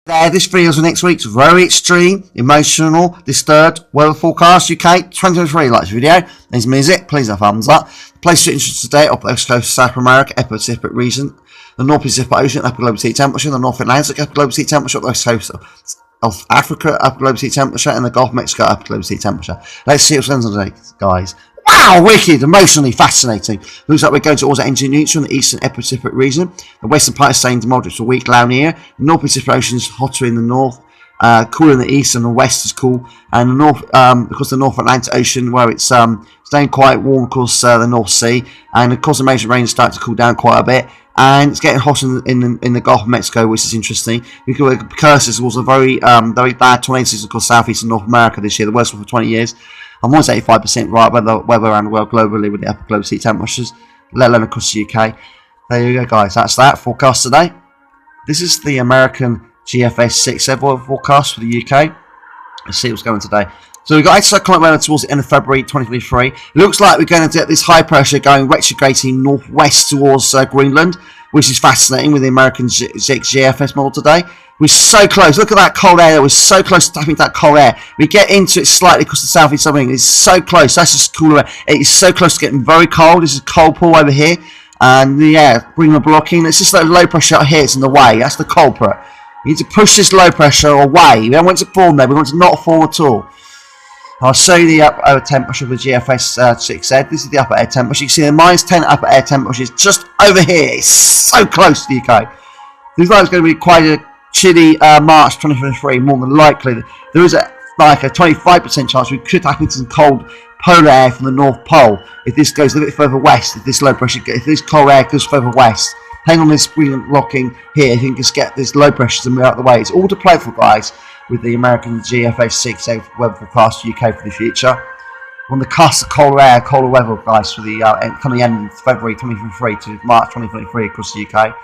This video is for next week's very extreme, emotional, disturbed weather forecast UK 2023. Like this video, there's music, please have a thumbs up. Place of interest today up the West Coast of South America, upper Pacific region, the North Pacific Ocean, upper global sea temperature, the North Atlantic, upper global sea temperature, up the West Coast of Africa, upper global sea temperature, and the Gulf of Mexico, upper global sea temperature. Let's see what's going on today, guys. Wow, wicked, emotionally fascinating. Looks like we're going towards the engine neutral in the eastern Pacific region. The western part is staying to moderate to weak down here. The North Pacific Ocean is hotter in the north, cooler in the east, and the west is cool. And the north, because the North Atlantic Ocean, where it's staying quite warm, of course, the North Sea, and of course the major rain is starting to cool down quite a bit. And it's getting hot in the Gulf of Mexico, which is interesting. We could precursors was a very bad tornadoes across southeast and North America this year, the worst one for 20 years. I'm almost 85% right weather around the world globally with the upper global sea temperatures, let alone across the UK. There you go, guys. That's that forecast today. This is the American GFS 6 weather forecast for the UK. Let's see what's going on today. So we've got anticyclonic weather towards the end of February 2023. It looks like we're going to get this high pressure going retrograding northwest towards Greenland, which is fascinating with the American GFS model today. We're so close. Look at that cold air. We're so close to tapping that cold air. We get into it slightly because the southeast of England is so close. That's just cooler air. It is so close to getting very cold. This is cold pool over here. And yeah, Greenland blocking. It's just that low pressure out here. It's in the way. That's the culprit. We need to push this low pressure away. We don't want it to form there. We want it to not form at all. I'll show you the upper temperature of the GFS 6Z. This is the upper air temperature. You can see the -10 upper air temperature is just over here. It's so close to the UK. Looks like it's going to be quite a chilly March 2023. More than likely, there is a 25% chance we could tap into some cold polar air from the North Pole if this goes a bit further west. If this low pressure, if this cold air goes further west, hang on this Greenland blocking here. You can just get this low pressure to move out of the way. It's all to play for, guys, with the American GFS 6 weather forecast UK for the future. We're on the cusp of colder weather, guys, for the coming end of February 2023 to March 2023 across the UK,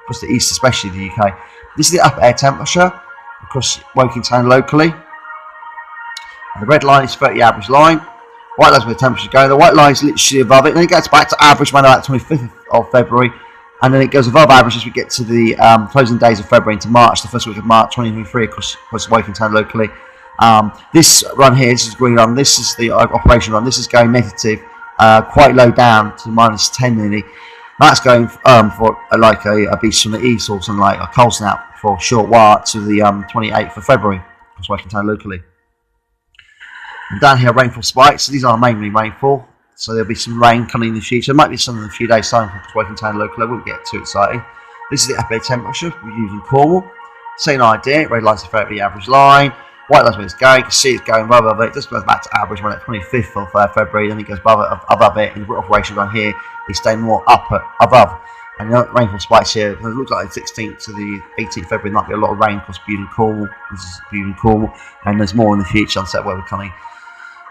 across the east, especially the UK. This is the upper air temperature across Woking Town locally. And the red line is 30 average line. White line's where the temperature is going. The white line is literally above it. And then it gets back to average around about the 25th of February. And then it goes above average as we get to the closing days of February into March, the first week of March 2023 across Woking Town locally. This run here, this is green run, this is the operation run, this is going negative, quite low down to -10 nearly. That's going for like a beast from the east or something like a cold snap for a short while to the 28th of February across Woking Town locally. And down here, rainfall spikes. So these are mainly rainfall. So there'll be some rain coming in the future. There might be some in a few days' time for Woking Town local. I wouldn't get too excited. This is the upper temperature we're using Cornwall. Same idea. Red line's the 30 average line. White line's where it's going. You can see it's going above it. It just goes back to average when it's 25th of February. Then it goes above it. And the operation run here is staying more above. And the rainfall spikes here. It looks like the 16th to the 18th of February might be a lot of rain across Bude and Cornwall. This is Bude and Cornwall. And there's more in the future on set weather coming.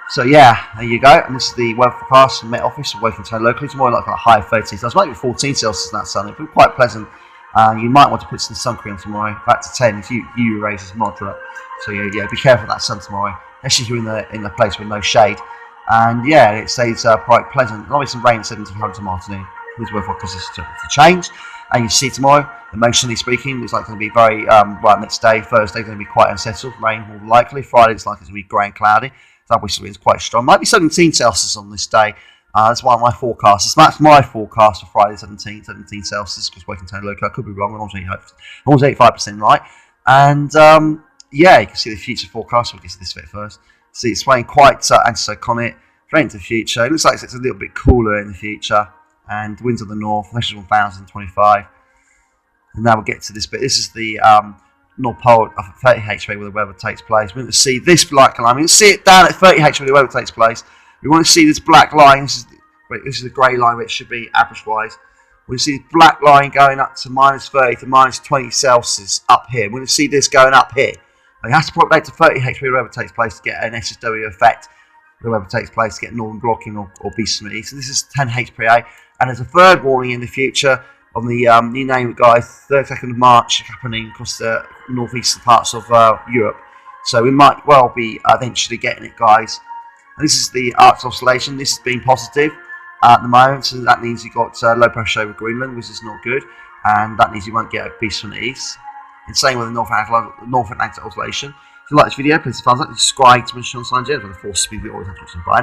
So yeah, there you go, and this is the weather forecast from Met Office of Woking Town locally. It's more like a high 13 Celsius, might be 14 Celsius in that sun. It'll be quite pleasant. You might want to put some sun cream on tomorrow, back to 10 if UV rays is moderate. So yeah, be careful of that sun tomorrow, especially if you're in a place with no shade. And yeah, it stays quite pleasant. There'll be some rain 1700 tomorrow afternoon. This weather forecast is to change, and you see tomorrow, emotionally speaking, it's like going to be very right next day. Thursday going to be quite unsettled, rain more likely. Friday it's like it's going to be grey and cloudy. Obviously it's quite strong. Might be 17 Celsius on this day. That's one of my forecasts. That's my forecast for Friday 17 Celsius because Woking Town local. I could be wrong. I'm almost 85% right. And yeah, you can see the future forecast. We'll get to this bit first. See, it's swaying quite anticyclonic. Straight into the future. It looks like it's a little bit cooler in the future. And winds of the north. Measures 1025. And now we'll get to this bit. This is the North Pole at 30 HV where the weather takes place. We want to see this black line. We want to see it down at 30 HV where the weather takes place. We want to see this black line. This is the grey line, which should be average-wise. We see this black line going up to -30 to -20 Celsius up here. We want to see this going up here. It has to propagate to 30 HV where the weather takes place to get an SSW effect. The weather takes place to get northern blocking or beast from the east. So this is 10 HPA. And there's a third warning in the future on the new name, guys, 32nd of March happening across the northeastern parts of Europe. So we might well be eventually getting it, guys. And this is the Arctic oscillation. This has been positive at the moment, so that means you've got low pressure over Greenland, which is not good, and that means you won't get a beast from the east. and same with the North Atlantic Oscillation. If you like this video, please thumbs up, subscribe to Mission on Science for the 4 speed we always have to watch. Bye.